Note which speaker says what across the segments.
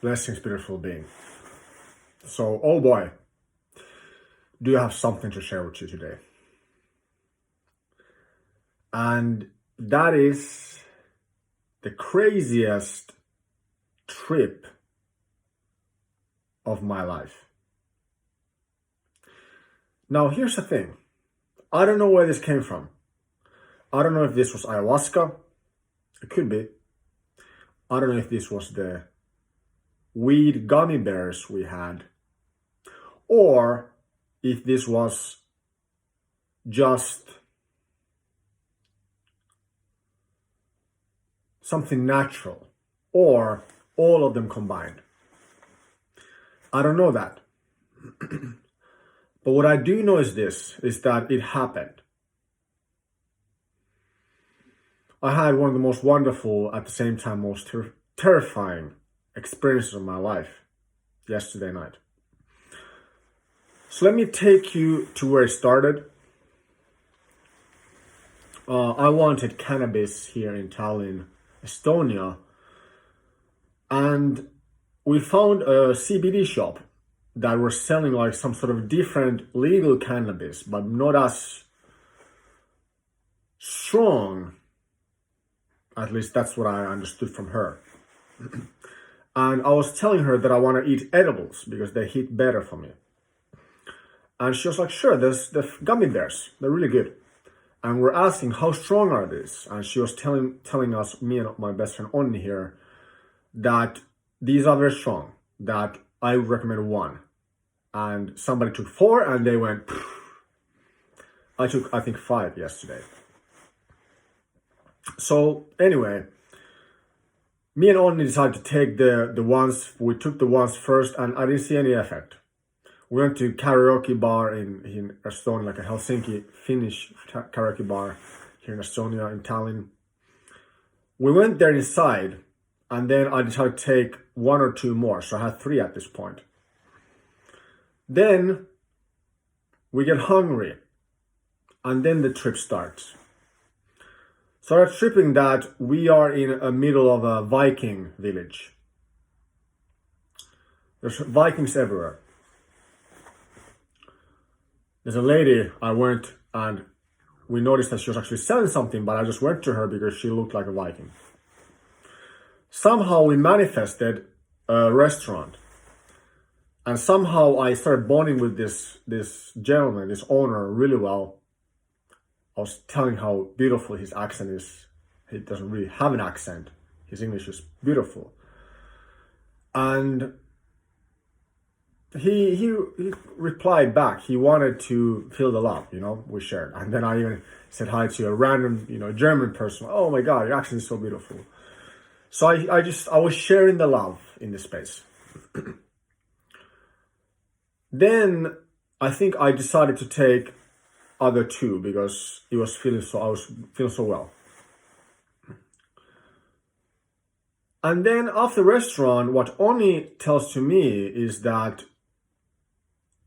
Speaker 1: Blessings, beautiful being. So, oh boy, do you have something to share with you today? And that is the craziest trip of my life. Now, here's the thing. I don't know where this came from. I don't know if this was ayahuasca. It could be. I don't know if this was the weed gummy bears we had, or if this was just something natural, or all of them combined. I don't know that. But what I do know is this, is that it happened. I had one of the most wonderful, at the same time most terrifying experiences of my life yesterday night. So let me take you to where it started. I wanted cannabis here in Tallinn, Estonia, and we found a CBD shop that were selling like some sort of different legal cannabis, but not as strong. At least that's what I understood from her. And I was telling her that I want to eat edibles because they hit better for me. And she was like, sure, there's the gummy bears. They're really good. And we're asking, how strong are these? And she was telling us, me and my best friend Onni here, that these are very strong, that I would recommend one. And somebody took 4 and they went, phew. I took, I think, 5 yesterday. So anyway, me and Onni decided to take the ones, we took the ones first and I didn't see any effect. We went to karaoke bar in Estonia, like a Helsinki Finnish karaoke bar here in Estonia, in Tallinn. We went there inside and then I decided to take 1 or 2 more. So I had 3 at this point. Then we get hungry and then the trip starts. So I'm tripping that we are in the middle of a Viking village. There's Vikings everywhere. There's a lady, I went and we noticed that she was actually selling something, but I just went to her because she looked like a Viking. Somehow we manifested a restaurant. And somehow I started bonding with this gentleman, this owner, really well. I was telling how beautiful his accent is. He doesn't really have an accent. His English is beautiful. And he replied back. He wanted to feel the love, we shared. And then I even said hi to a random, German person. Oh my God, your accent is so beautiful. So I was sharing the love in this space. Then I think I decided to take other 2 because I was feeling so well. And then after the restaurant, what Onni tells to me is that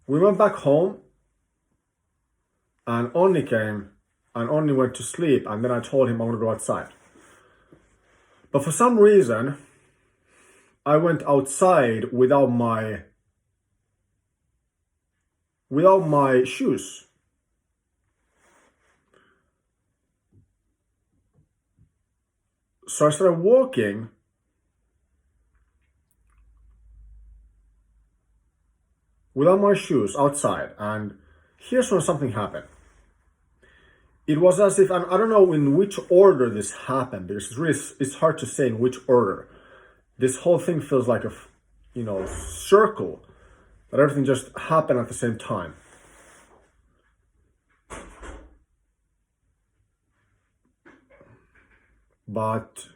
Speaker 1: we went back home and Onni came and Onni went to sleep and then I told him I want to go outside. But for some reason, I went outside without my shoes. So I started walking without my shoes outside, and here's when something happened. It was as if, and I don't know in which order this happened, because it's hard to say in which order. This whole thing feels like a, circle, that everything just happened at the same time. But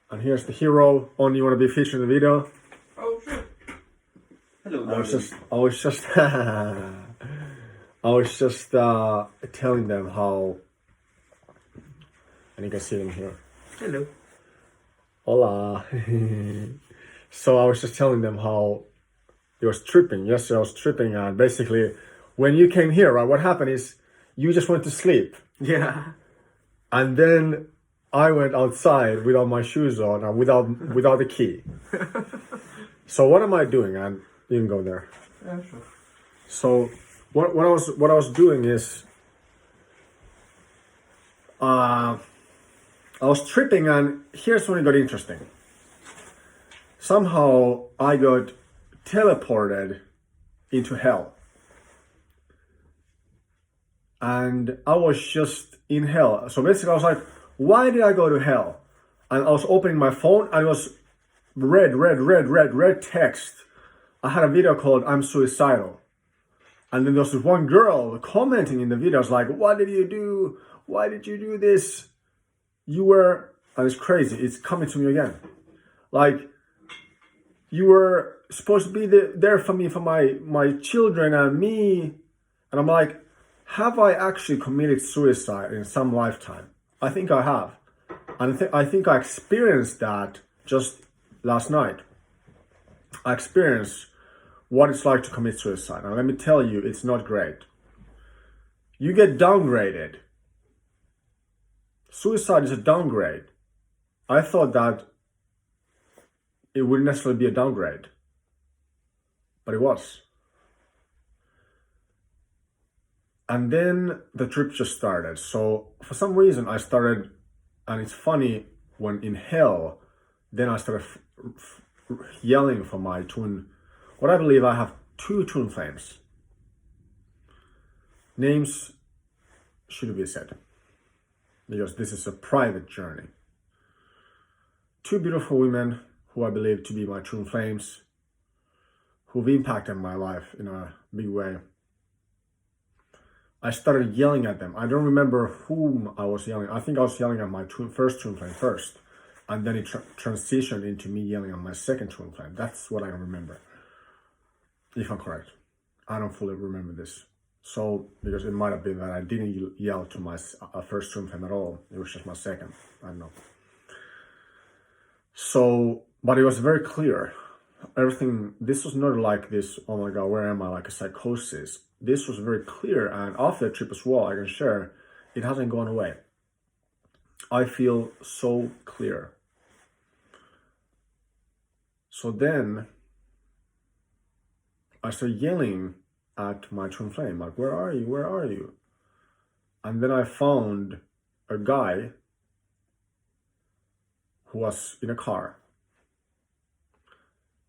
Speaker 1: and here's the hero. Onni, you want to be featured in the video?
Speaker 2: Oh, sure. Hello,
Speaker 1: I was just telling them how, and you can see them here.
Speaker 2: Hello.
Speaker 1: Hola. So I was just telling them how it was tripping. Yesterday I was tripping, and basically when you came here, right, what happened is you just went to sleep.
Speaker 2: Yeah.
Speaker 1: And then I went outside without my shoes on and without the key. So what am I doing? And you can go there.
Speaker 2: Yeah, sure.
Speaker 1: So what I was doing is I was tripping, and here's when it got interesting. Somehow I got teleported into hell. And I was just in hell. So basically I was like, why did I go to hell? And I was opening my phone and it was red text. I had a video called I'm Suicidal. And then there was this one girl commenting in the video. I was like, what did you do? Why did you do this? You were, and it's crazy, it's coming to me again. Like, you were supposed to be there for me, for my children and me. And I'm like, have I actually committed suicide in some lifetime? I think I have. And I think I experienced that just last night. I experienced what it's like to commit suicide. Now let me tell you, it's not great. You get downgraded. Suicide is a downgrade. I thought that it wouldn't necessarily be a downgrade, but it was. And then the trip just started. So for some reason I started, and it's funny, when in hell, then I started yelling for my twin. What I believe I have 2 twin flames. Names shouldn't be said, because this is a private journey. 2 beautiful women who I believe to be my twin flames, who've impacted my life in a big way. I started yelling at them. I don't remember whom I was yelling. I think I was yelling at my first twin flame first, and then it transitioned into me yelling at my second twin flame. That's what I remember, if I'm correct. I don't fully remember this. So, because it might have been that I didn't yell to my first twin flame at all. It was just my second. I don't know. So, but it was very clear. Everything, this was not like this, oh my God, where am I, like a psychosis. This was very clear, and after the trip as well, I can share, it hasn't gone away. I feel so clear. So then, I started yelling at my twin flame, like, where are you, where are you? And then I found a guy who was in a car.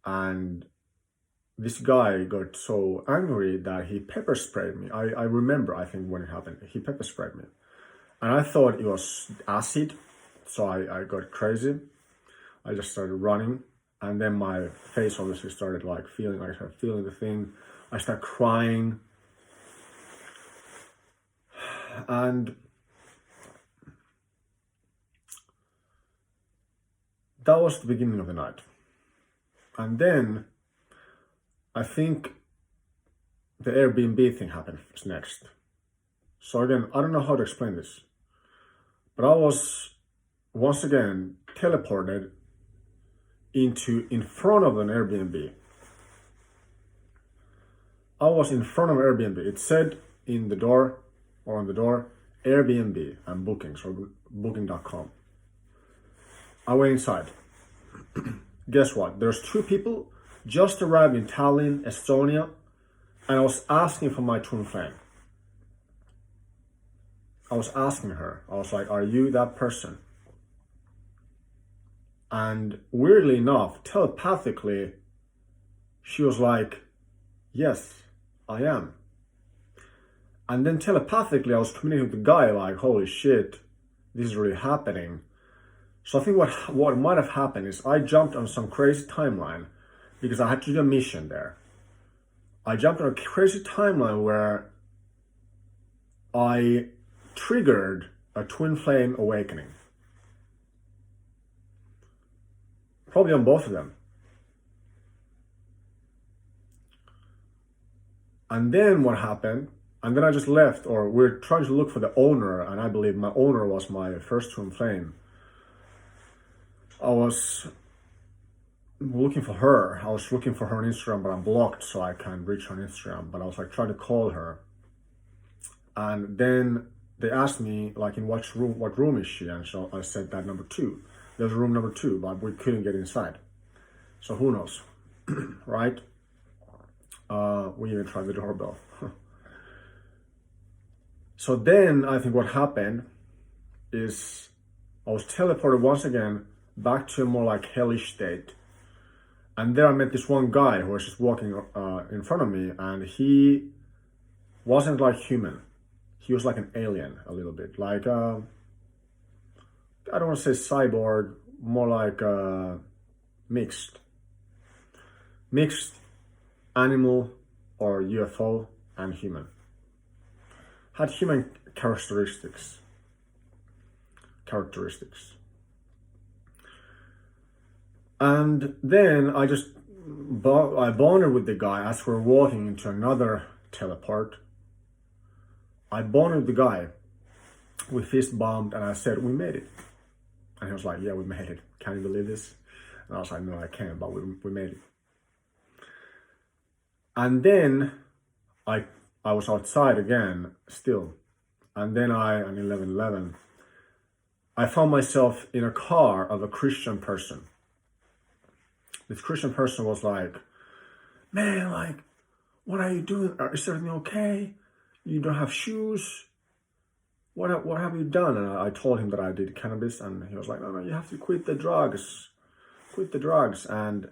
Speaker 1: And this guy got so angry that he pepper sprayed me. I remember, I think, when it happened, he pepper sprayed me. And I thought it was acid, so I got crazy. I just started running, and then my face obviously started like feeling, I started feeling the thing. I started crying. And that was the beginning of the night. And then I think the Airbnb thing happened next. So again, I don't know how to explain this, but I was once again teleported in front of an Airbnb. I was in front of Airbnb. It said in the door, or on the door, Airbnb and bookings, or booking.com. I went inside. Guess what? There's 2 people just arrived in Tallinn, Estonia, and I was asking for my twin flame. I was asking her. I was like, are you that person? And weirdly enough, telepathically, she was like, yes, I am. And then telepathically, I was communicating with the guy like, holy shit, this is really happening. So I think what might have happened is I jumped on some crazy timeline because I had to do a mission there. I jumped on a crazy timeline where I triggered a twin flame awakening. Probably on both of them. And then what happened, and then I just left, or we're trying to look for the owner, and I believe my owner was my first twin flame. I was looking for her. I was looking for her on Instagram, but I'm blocked, so I can't reach her on Instagram. But I was like trying to call her. And then they asked me like in what room is she, and so I said that number 2. There's room number 2, but we couldn't get inside. So who knows, right? We even tried the doorbell. So then I think what happened is I was teleported once again back to a more like hellish state. And there I met this one guy who was just walking in front of me, and he wasn't like human. He was like an alien a little bit. Like, I don't want to say cyborg, more like mixed animal or UFO and human. Had human characteristics. And then I bonded with the guy as we were walking into another teleport. I bonded with the guy. We fist bumped and I said, we made it. And he was like, yeah, we made it. Can you believe this? And I was like, no, I can't, but we made it. And then I was outside again still. And then on 11/11, I found myself in a car of a Christian person. This Christian person was like, man, like, what are you doing? Is everything okay? You don't have shoes? What have you done? And I told him that I did cannabis, and he was like, no, you have to quit the drugs. And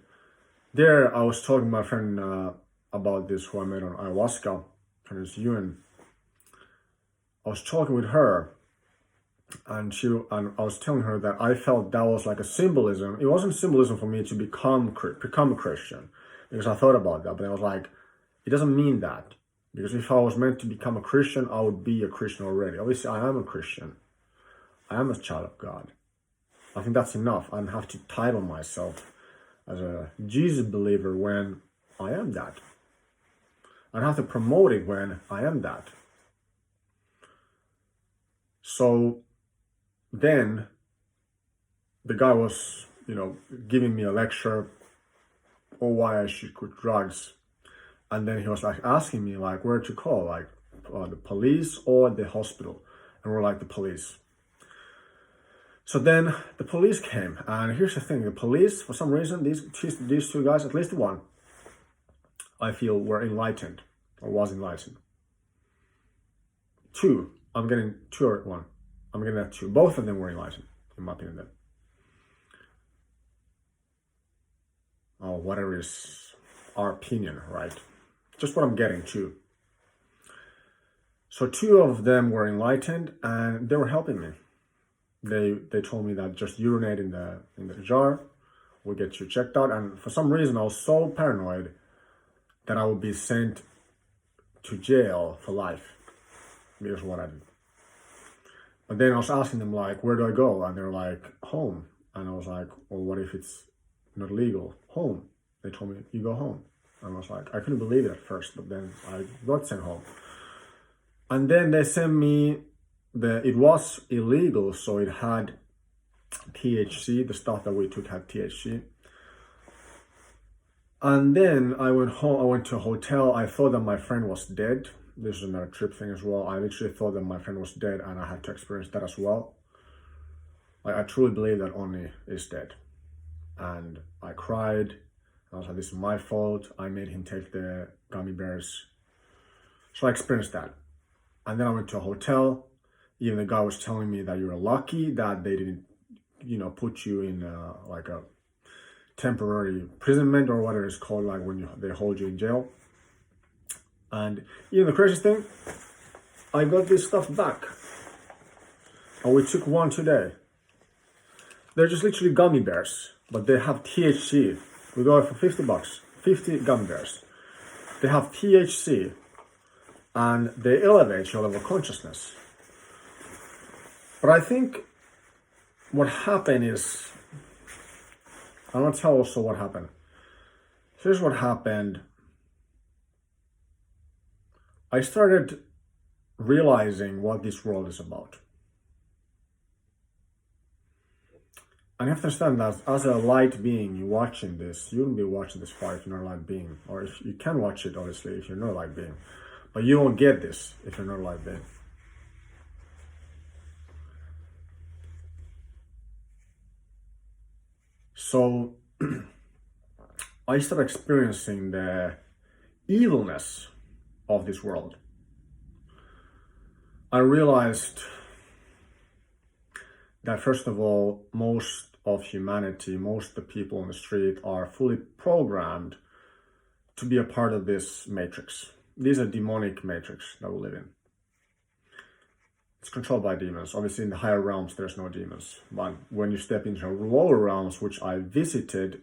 Speaker 1: there I was talking to my friend about this, who I met on ayahuasca. Her name is Yuen. I was talking with her, and I was telling her that I felt that was like a symbolism. It wasn't symbolism for me to become a Christian, because I thought about that, but I was like, it doesn't mean that. Because if I was meant to become a Christian, I would be a Christian already. Obviously, I am a Christian. I am a child of God. I think that's enough. I don't have to title myself as a Jesus believer when I am that. I don't have to promote it when I am that. So then the guy was, giving me a lecture on why I should quit drugs. And then he was like asking me like where to call, like the police or the hospital. And we're like, the police. So then the police came, and here's the thing: the police, for some reason, these 2 guys, at least one, I feel were enlightened or was enlightened. 2, I'm getting 2 or 1. I'm getting that 2. Both of them were enlightened, in my opinion. Then. Oh, whatever is our opinion, right? Just what I'm getting to. So 2 of them were enlightened, and they were helping me. They told me that just urinate in the jar will get you checked out. And for some reason, I was so paranoid that I would be sent to jail for life because of what I did. But then I was asking them like, where do I go? And they're like, home. And I was like, well, what if it's not legal? Home. They told me, you go home. And I was like, I couldn't believe it at first, but then I got sent home. And then they sent me, it was illegal, so it had THC, the stuff that we took had THC. And then I went home, I went to a hotel. I thought that my friend was dead. This is another trip thing as well. I literally thought that my friend was dead, and I had to experience that as well. I truly believe that Onni is dead. And I cried. I was like, this is my fault. I made him take the gummy bears. So I experienced that. And then I went to a hotel. Even the guy was telling me that you're lucky that they didn't, put you in like a temporary imprisonment or whatever it's called, like when they hold you in jail. And even the craziest thing, I got this stuff back. And we took one today. They're just literally gummy bears, but they have THC. We got it for $50, 50 gummy bears. They have THC, and they elevate your level of consciousness. But I think what happened is, I'm gonna tell also what happened. Here's what happened. I started realizing what this world is about. And you have to understand that as a light being, you're watching this, you wouldn't be watching this far if you're not a light being. Or if you can watch it, obviously, if you're not a light being. But you won't get this if you're not a light being. So I started experiencing the evilness of this world. I realized that first of all, most of humanity, most of the people on the street are fully programmed to be a part of this matrix. This is a demonic matrix that we live in. It's controlled by demons. Obviously in the higher realms there's no demons. But when you step into lower realms, which I visited,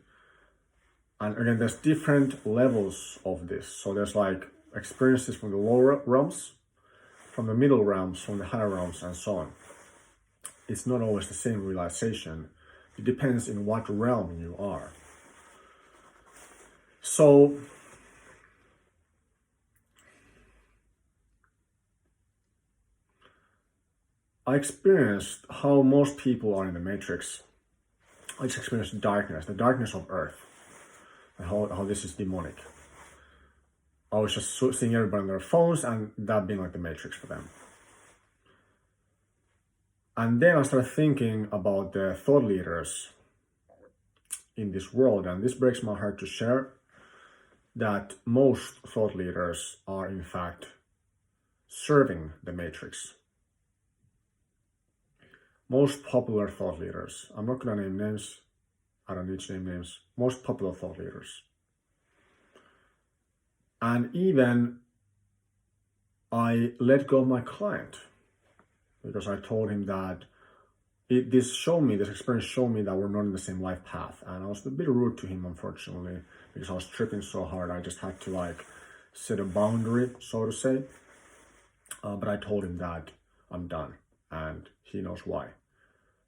Speaker 1: and again there's different levels of this. So there's like experiences from the lower realms, from the middle realms, from the higher realms, and so on. It's not always the same realization. It depends in what realm you are. So I experienced how most people are in the matrix. I just experienced darkness, the darkness of earth, and how this is demonic. I was just seeing everybody on their phones and that being like the matrix for them. And then I started thinking about the thought leaders in this world, and this breaks my heart to share that most thought leaders are in fact serving the matrix. Most popular thought leaders, I'm not going to name names, I don't need to name names, most popular thought leaders. And even I let go of my client because I told him that this experience showed me that we're not in the same life path. And I was a bit rude to him, unfortunately, because I was tripping so hard. I just had to like set a boundary, so to say. But I told him that I'm done, and he knows why.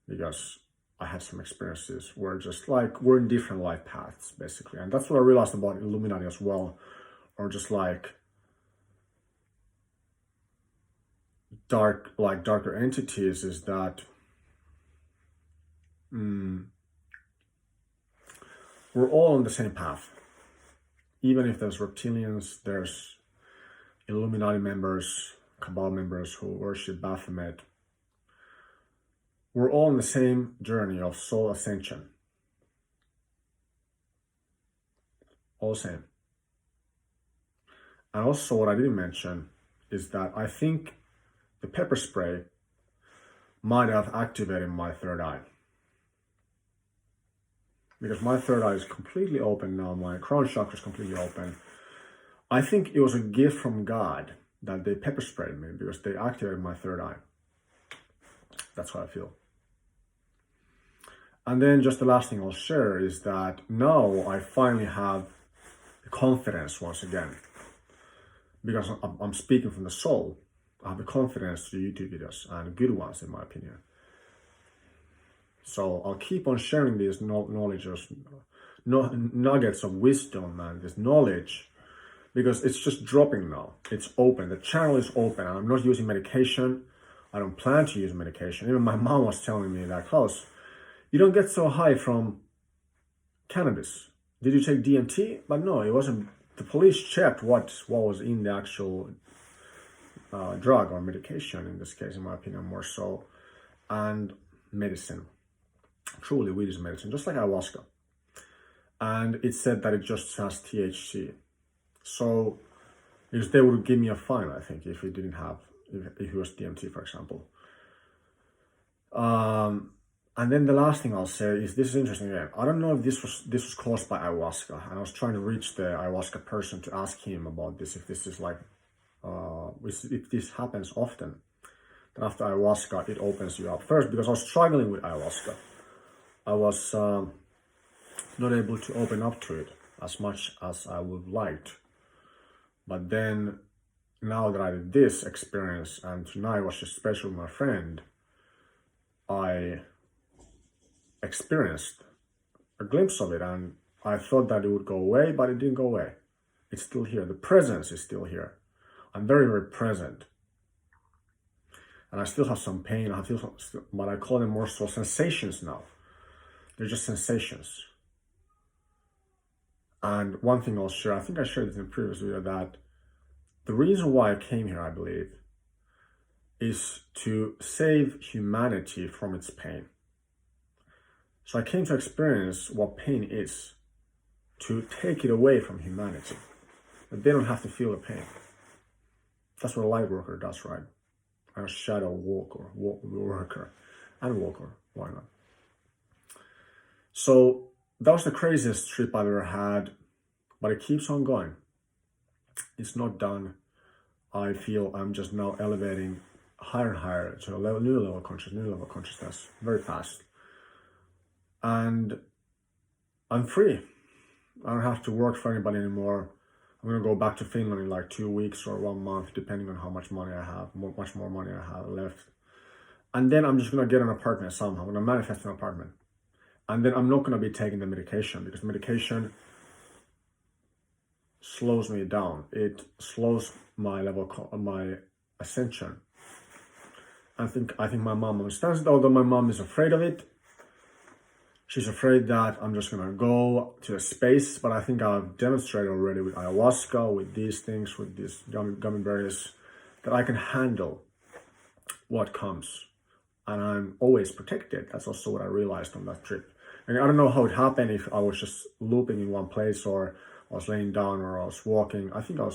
Speaker 1: Because I had some experiences where just like we're in different life paths, basically. And that's what I realized about Illuminati as well, or just like darker entities, is that we're all on the same path. Even if there's reptilians, there's Illuminati members, Cabal members who worship Baphomet, we're all on the same journey of soul ascension. All same. And also what I didn't mention is that I think the pepper spray might have activated my third eye. Because my third eye is completely open now, my crown chakra is completely open. I think it was a gift from God that they pepper sprayed me because they activated my third eye. That's how I feel. And then just the last thing I'll share is that now I finally have the confidence once again. Because I'm speaking from the soul, I have the confidence to do YouTube videos, and good ones in my opinion. So I'll keep on sharing these nuggets of wisdom and this knowledge, because it's just dropping now. It's open. The channel is open. I'm not using medication. I don't plan to use medication. Even my mom was telling me that, Klaus, you don't get so high from cannabis. Did you take DMT? But no, it wasn't. The police checked what was in the actual drug or medication, in this case, in my opinion, more so, and medicine. Truly, weed is medicine, just like ayahuasca. And it said that it just has THC. So, because they would give me a fine, I think, if it didn't have, if it was DMT, for example. And then the last thing I'll say is, this is interesting again. I don't know if this was caused by ayahuasca, and I was trying to reach the ayahuasca person to ask him about this, if this is like, if this happens often. That after ayahuasca, it opens you up. First, because I was struggling with ayahuasca. I was not able to open up to it as much as I would have liked. But then, now that I did this experience, and tonight was just special with my friend, I experienced a glimpse of it, and I thought that it would go away, but it didn't go away. It's still here. The presence is still here. I'm very, very present. And I still have some pain. I feel some, but I call them more so sensations now. They're just sensations. And one thing I'll share, I think I shared this in a previous video, that the reason why I came here, I believe, is to save humanity from its pain. So I came to experience what pain is, to take it away from humanity. That they don't have to feel the pain. That's what a light worker does, right? And a shadow worker and walker, why not? So that was the craziest trip I've ever had, but it keeps on going. It's not done. I feel I'm just now elevating higher and higher to a new level of consciousness very fast. And I'm free. I don't have to work for anybody anymore. I'm gonna go back to Finland in like 2 weeks or 1 month, depending on how much money I have, much more money I have left. And then I'm just gonna get an apartment somehow. I'm gonna manifest an apartment. And then I'm not gonna be taking the medication, because medication slows me down. It slows my my ascension. I think my mom understands it, although my mom is afraid of it. She's afraid that I'm just gonna go to a space, but I think I've demonstrated already with ayahuasca, with these things, with these gummy berries, that I can handle what comes. And I'm always protected. That's also what I realized on that trip. And I don't know how it happened, if I was just looping in one place, or I was laying down, or I was walking. I think I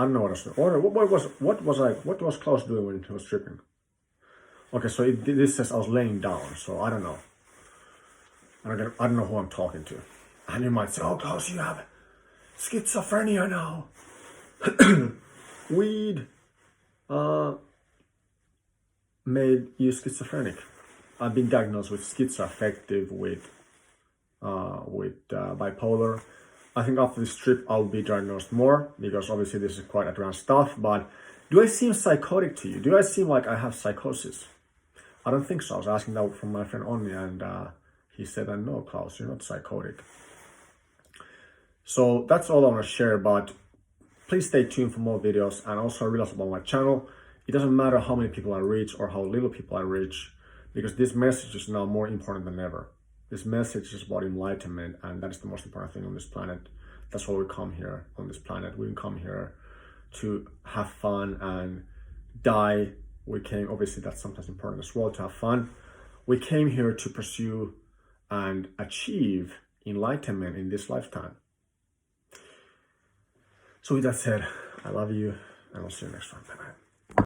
Speaker 1: don't know what I was doing. Or what was Klaus doing when he was tripping? Okay, so this says I was laying down, so I don't know. I don't know who I'm talking to. And you might say, oh, Klaus, you have schizophrenia now. Weed made you schizophrenic. I've been diagnosed with schizoaffective, with bipolar. I think after this trip I'll be diagnosed more, because obviously this is quite advanced stuff. But do I seem psychotic to you? Do I seem like I have psychosis? I don't think so. I was asking that from my friend Onni, and he said, no, Klaus, you're not psychotic. So that's all I want to share, but please stay tuned for more videos. And also realize about my channel, it doesn't matter how many people I reach or how little people I reach, because this message is now more important than ever. This message is about enlightenment, and that is the most important thing on this planet. That's why we come here on this planet. We didn't come here to have fun and die. We came, obviously that's sometimes important as well, to have fun. We came here to pursue and achieve enlightenment in this lifetime. So with that said, I love you, and I'll see you next time. Bye-bye.